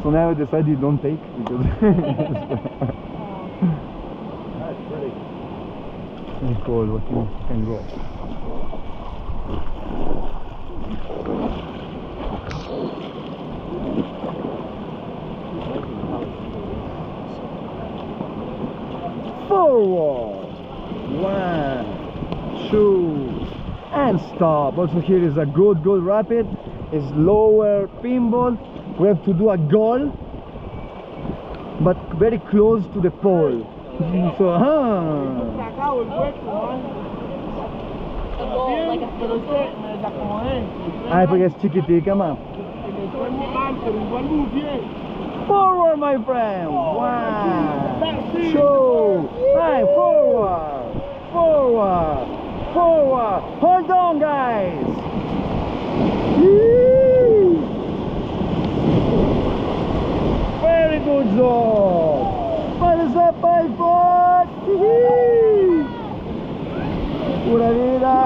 So now I decided don't take because That's pretty. it's cold, what you can go. Forward, 1, 2, and stop. Also here is a good rapid. Is lower pinball. We have to do a goal, but very close to the pole. So, Ay, porque es chiquitica, ma. Forward, my friend. 1, 2, hey, forward, forward, forward. Hold on, guys. Yee! Very good job. Thumbs up, my foot. Pura vida.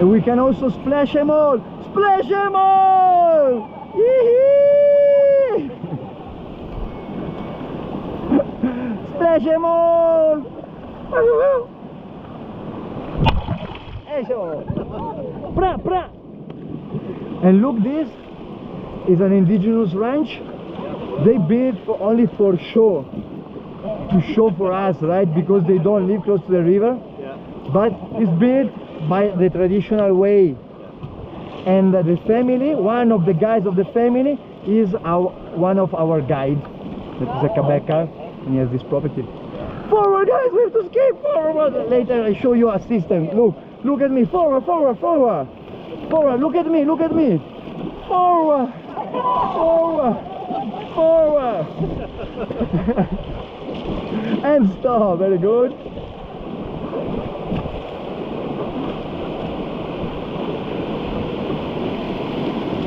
And we can also splash them all. Splash them all. Yee! Splash them all. Eso. Pra, pra. And look, this is an indigenous ranch. They build only for show, to show for us, right? Because they don't live close to the river. Yeah. But it's built by the traditional way. And the family, one of the guys of the family, is one of our guides. That is a Quebecer, and he has this property. Forward, guys, we have to escape forward. Later I show you a system. Look at me. Forward, forward, forward. Forward, look at me, look at me. Forward, forward, forward. And stop, very good.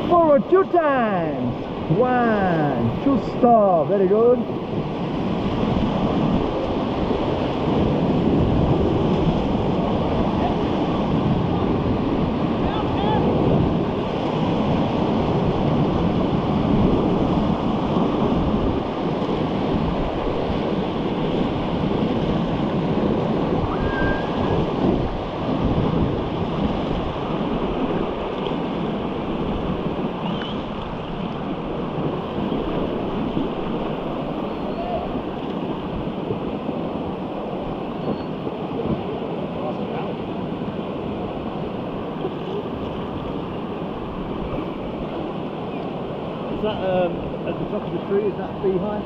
Forward 2 times. 1, 2, stop, very good. Is that at the top of the tree? Is that beehive?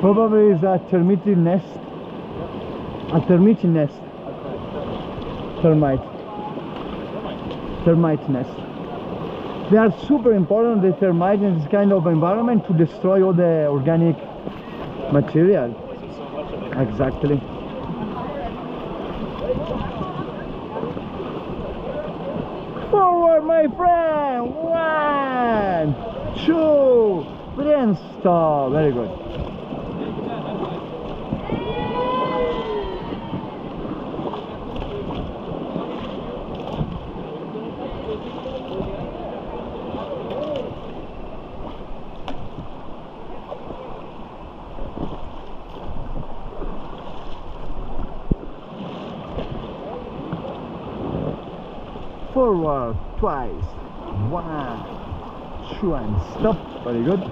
Probably is a termite nest. A termite nest. Termite. Termite nest. They are super important, the termites, in this kind of environment to destroy all the organic material. Exactly. Forward, my friend. 1, 2, 3, and stop. Very good. Forward twice. 1, 2, and stop. Very good.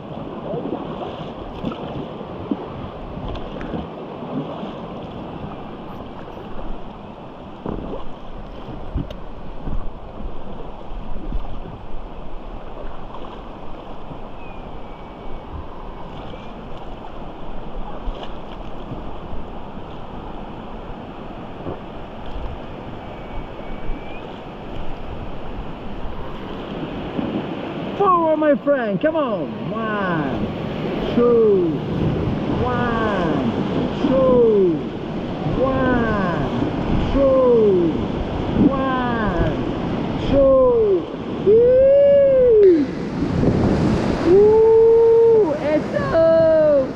Forward, my friend, come on. 1, 2, 1, 2, 1, 2, 1, 2. Woo! Eso!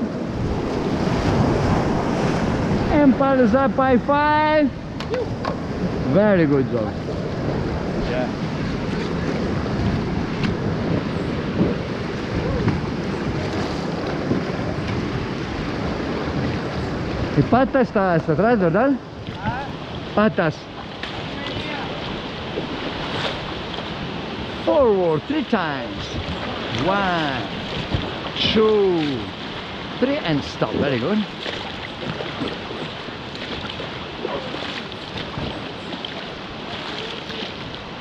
And paddles up by 5. Very good job. Y pata está hasta atrás, ¿verdad? Patas. Forward 3 times. 1, 2, 3 and stop. Very good.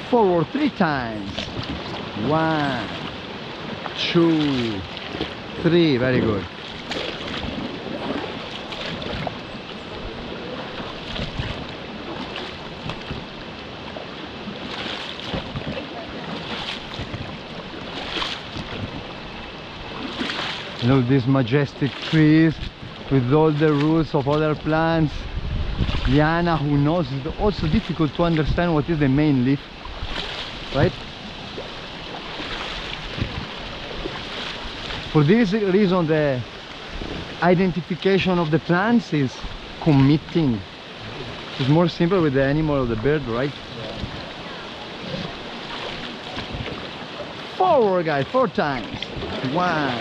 Forward 3 times. 1, 2, 3. Very good. Look, these majestic trees with all the roots of other plants. Liana, who knows, it's also difficult to understand what is the main leaf, right? For this reason, the identification of the plants is committing. It's more simple with the animal or the bird, right? Forward, guys, 4 times. 1,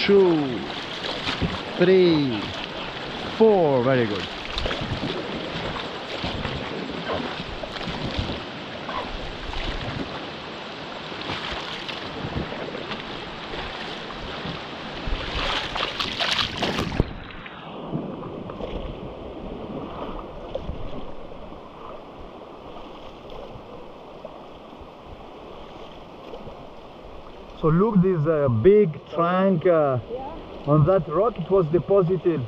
2, 3, 4. Very good. So look, this big trunk on that rock, it was deposited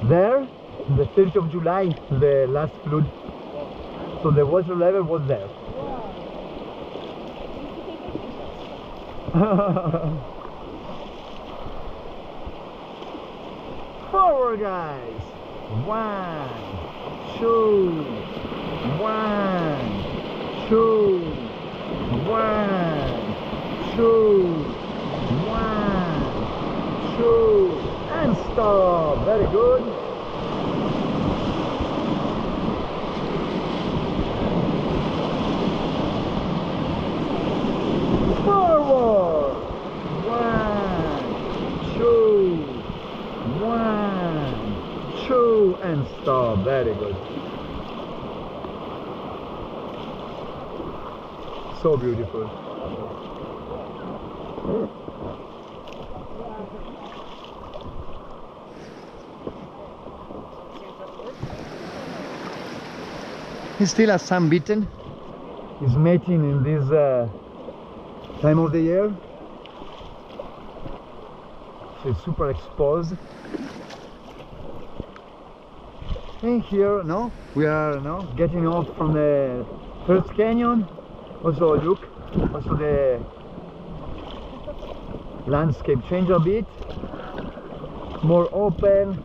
there on the 30th of July, the last flood. So the water level was there. Forward, guys. 1, 2, 1, 2, 1, 2, 1, 2, and stop. Very good. Forward. 1, 2, 1, 2, and stop. Very good. So beautiful. He's still a sunbeaten. He's mating in this time of the year. So it's super exposed. And here, no, we are getting off from the first canyon. Also look, also the landscape changed a bit. More open.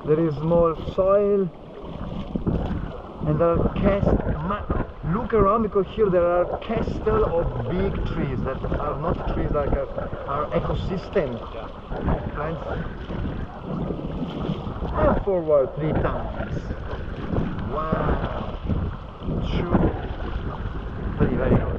There is more soil. And there are look around, because here there are castles of big trees that are not trees, like are ecosystem plants. And forward 3 times. 1, 2, 3. Very good.